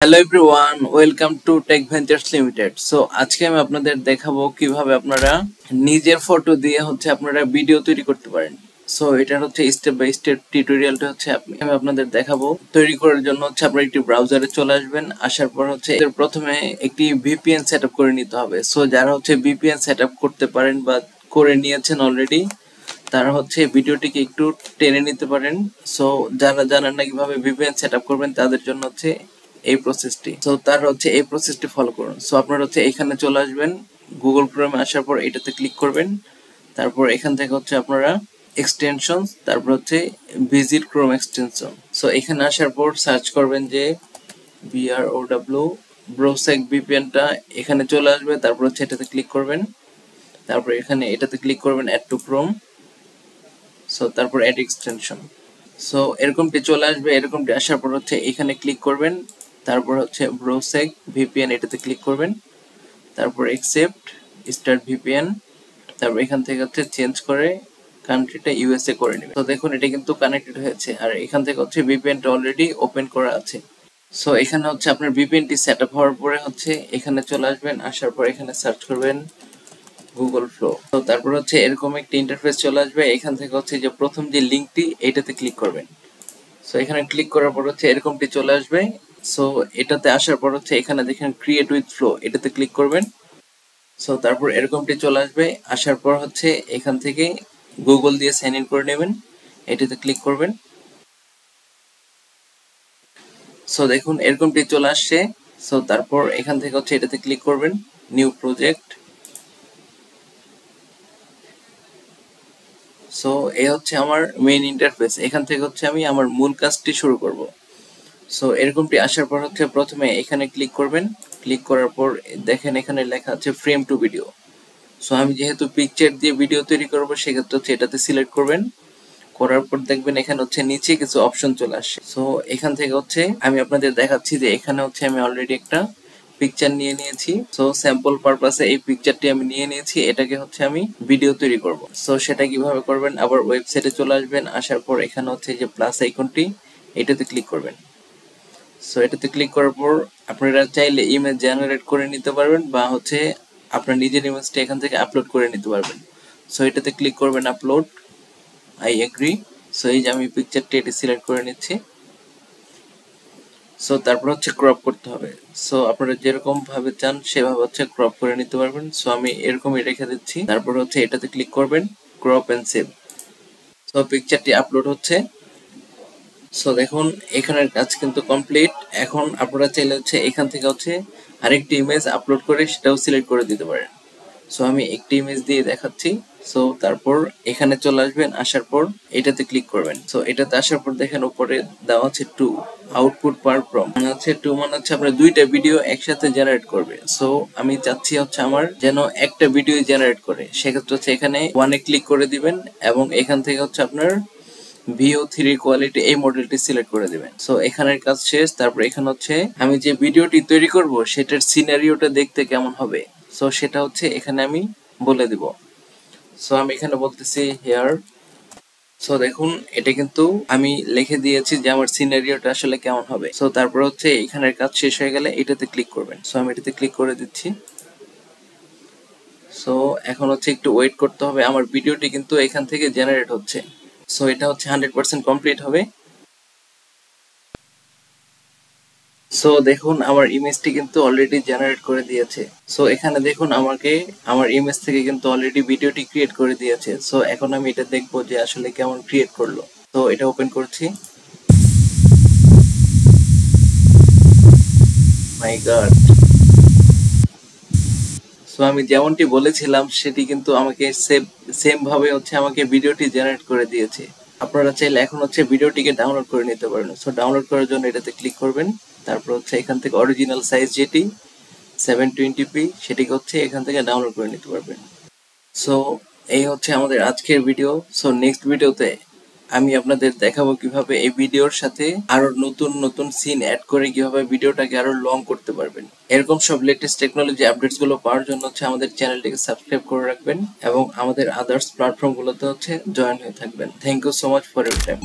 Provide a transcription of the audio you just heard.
Hello everyone, welcome to Tech Ventures Limited. So আজকে আমি আপনাদের দেখাবো কিভাবে আপনারা নিজের ফটো দিয়ে আপনারা ভিডিও তৈরি করতে পারেন। সো এটার স্টেপ বাই স্টেপ টিউটোরিয়ালটা আমি আপনাদের দেখাবো। তৈরি করার জন্য আপনারা একটি ব্রাউজারে চলে আসবেন। আসার পর এর প্রথমে একটি ভিপিএন সেটআপ করে নিতে হবে। সো যারা ভিপিএন সেটআপ করতে পারেন বা করে নিয়েছেন অলরেডি, তারা ভিডিওটিকে একটু টেনে নিতে পারেন। সো যারা জানেন না কিভাবে ভিপিএন সেটআপ করবেন, তাদের জন্য এই প্রসেসটি। সো তার এই প্রসেসটি ফলো করুন। সো আপনারা এখানে চলে আসবেন, গুগল ক্রোমে আসার পর এটাতে ক্লিক করবেন। তারপর এখান থেকে আপনারা এক্সটেনশন, তারপর ভিজিট ক্রোম এক্সটেনশন। সো এখানে আসার পর সার্চ করবেন যে BROW ব্রোসেক ভিপিএনটা এখানে চলে আসবে। তারপর এটাতে ক্লিক করবেন। তারপর এখানে এটাতে ক্লিক করবেন অ্যাড টু ক্রোম। সো তারপর অ্যাড এক্সটেনশন। সো এরকমটি চলে আসবে। এরকমটি আসার পর এখানে ক্লিক করবেন। তারপর ব্রোসেক ভিপিএন এটাতে ক্লিক করবেন। তারপর অ্যাকসেপ্ট স্টার্ট ভিপিএন। তারপর এখান থেকে চেঞ্জ করে কান্ট্রিটা ইউএসএ করে নেবেন। তো দেখুন এটা কিন্তু কানেক্টেড হয়েছে, আর এখান থেকে ভিপিএনটা অলরেডি ওপেন করা আছে। সো এখানে আপনার ভিপিএনটি সেটআপ হওয়ার পরে এখানে চলে আসবেন। আসার পর এখানে সার্চ করবেন গুগল ফ্লো। তো তারপর এরকম একটা ইন্টারফেস চলে আসবে। এখান থেকে যে প্রথম যে লিংকটি এটাতে ক্লিক করবেন। সো এখানে ক্লিক করার পর এরকমটি চলে আসবে। সো এটাতে আসার পর এখানে দেখেন ক্রিয়েট উইথ ফ্লো, এটাতে ক্লিক করবেন। সো তারপর এরকমটি চলে আসবে। আসার পর এখান থেকে গুগল দিয়ে সাইন ইন করে নেবেন, এটাতে ক্লিক করবেন। সো দেখুন এরকমটি চলে আসছে। সো তারপর এখান থেকে এটাতে ক্লিক করবেন, নিউ প্রজেক্ট। সো এই আমার মেইন ইন্টারফেস। এখান থেকে আমি আমার মূল কাজটি শুরু করব। সো এরকমটি আসার পর প্রথমে এখানে ক্লিক করবেন। ক্লিক করার পর দেখেন এখানে লেখা আছে ফ্রেম টু ভিডিও। সো আমি যেহেতু পিকচার দিয়ে ভিডিও তৈরি করব, সেক্ষেত্রে এটাতে সিলেক্ট করবেন। করার পর দেখবেন এখানে নিচে কিছু অপশন চলে আসে। সো এখান থেকে আমি আপনাদের দেখাচ্ছি যে এখানে আমি অলরেডি একটা পিকচার নিয়ে নিয়েছি। সো স্যাম্পল পারপাসে এই পিকচারটি আমি নিয়ে নিয়েছি, এটাকে আমি ভিডিও তৈরি করব। সো সেটা কিভাবে করবেন, আবার ওয়েবসাইটে চলে আসবেন। আসার পর এখানে যে প্লাস আইকনটি, এটাতে ক্লিক করবেন। সো এটাতে ক্লিক করার পর আপনারা চাইলে ইমেজ জেনারেট করে নিতে পারবেন, বা আপনার নিজের ইমেজটা এখান থেকে আপলোড করে নিতে পারবেন। সো এটাতে ক্লিক করবেন আপলোড, আই এগ্রি। সো এই যে আমি পিকচারটি এটি সিলেক্ট করে নিচ্ছি। সো তারপর ক্রপ করতে হবে। সো আপনারা যেরকম ভাবে চান সেভাবে ক্রপ করে নিতে পারবেন। সো আমি এরকমই রেখে দিচ্ছি। তারপর এটাতে ক্লিক করবেন, ক্রপ এন্ড সেভ। সো পিকচারটি আপলোড হচ্ছে। সো দেখুন এখানের কাজ কিন্তু কমপ্লিট। এখন আপনারা চাইলে এখান থেকে আরেকটি ইমেজ আপলোড করে সেটাও সিলেক্ট করে দিতে পারেন। সো আমি একটি ইমেজ দিয়ে দেখাচ্ছি। সো তারপর এখানে চলে আসবেন। আসার পর এটাতে ক্লিক করবেন। সো এটাতে আসার পর দেখেন উপরে দেওয়া আছে 2 আউটপুট পার প্রম্পট, মানে 2 মানে আপনার দুইটা ভিডিও একসাথে জেনারেট করবে। সো আমি চাচ্ছি আমার যেন একটা ভিডিও জেনারেট করে, সেক্ষেত্রে এখানে 1 এ ক্লিক করে দিবেন এবং এখান থেকে আপনার VO3 কোয়ালিটি এই মডেলটি সিলেক্ট করে দিবেন। সো এখানের কাজ শেষ। তারপর এখানে আমি যে ভিডিওটি তৈরি করব সেটার সিনারিওটা দেখতে কেমন হবে, সো সেটা এখানে আমি বলে দিব। সো আমি এখানে বলতেছি হেয়ার। সো দেখুন এটা কিন্তু আমি লিখে দিয়েছি যে আমার সিনারিওটা আসলে কেমন হবে। সো তারপর এখানের কাজ শেষ হয়ে গেলে এটাতে ক্লিক করবেন। সো আমি এটাতে ক্লিক করে দিচ্ছি। সো এখন একটু ওয়েট করতে হবে, আমার ভিডিওটি কিন্তু এখান থেকে জেনারেট হচ্ছে। সো এটা 100% কমপ্লিট হবে। সো দেখুন আমার ইমেজটি কিন্তু অলরেডি জেনারেট করে দিয়েছে। সো এখানে দেখুন আমাকে আমার ইমেজ থেকে কিন্তু অলরেডি ভিডিওটি ক্রিয়েট করে দিয়েছে। সো এখন আমি এটা দেখবো যে আসলে কেমন ক্রিয়েট করলো। তো এটা ওপেন করছি। মাই গড। সো আমি যেমনটি বলেছিলাম সেটি কিন্তু আমাকে সেম ভাবে আমাকে ভিডিওটি জেনারেট করে দিয়েছে। আপনারা চাইলে এখন ভিডিওটিকে ডাউনলোড করে নিতে পারেন। সো ডাউনলোড করার জন্য এটাতে ক্লিক করবেন। তারপর এখান থেকে অরিজিনাল সাইজ যেটি 720p সেটিকে এখান থেকে ডাউনলোড করে নিতে পারবেন। সো এই আমাদের আজকের ভিডিও। সো নেক্সট ভিডিওতে আমি আপনাদের দেখাবো কিভাবে এই ভিডিওর সাথে আরো নতুন নতুন সিন অ্যাড করে কিভাবে ভিডিওটাকে আরো লং করতে পারবেন। এরকম সব লেটেস্ট টেকনোলজি আপডেটস গুলো পাওয়ার জন্য আমাদের চ্যানেলটিকে সাবস্ক্রাইব করে রাখবেন এবং আমাদের আদার্স প্ল্যাটফর্ম গুলোতে জয়েন হয়ে থাকবেন। Thank you so much for your time.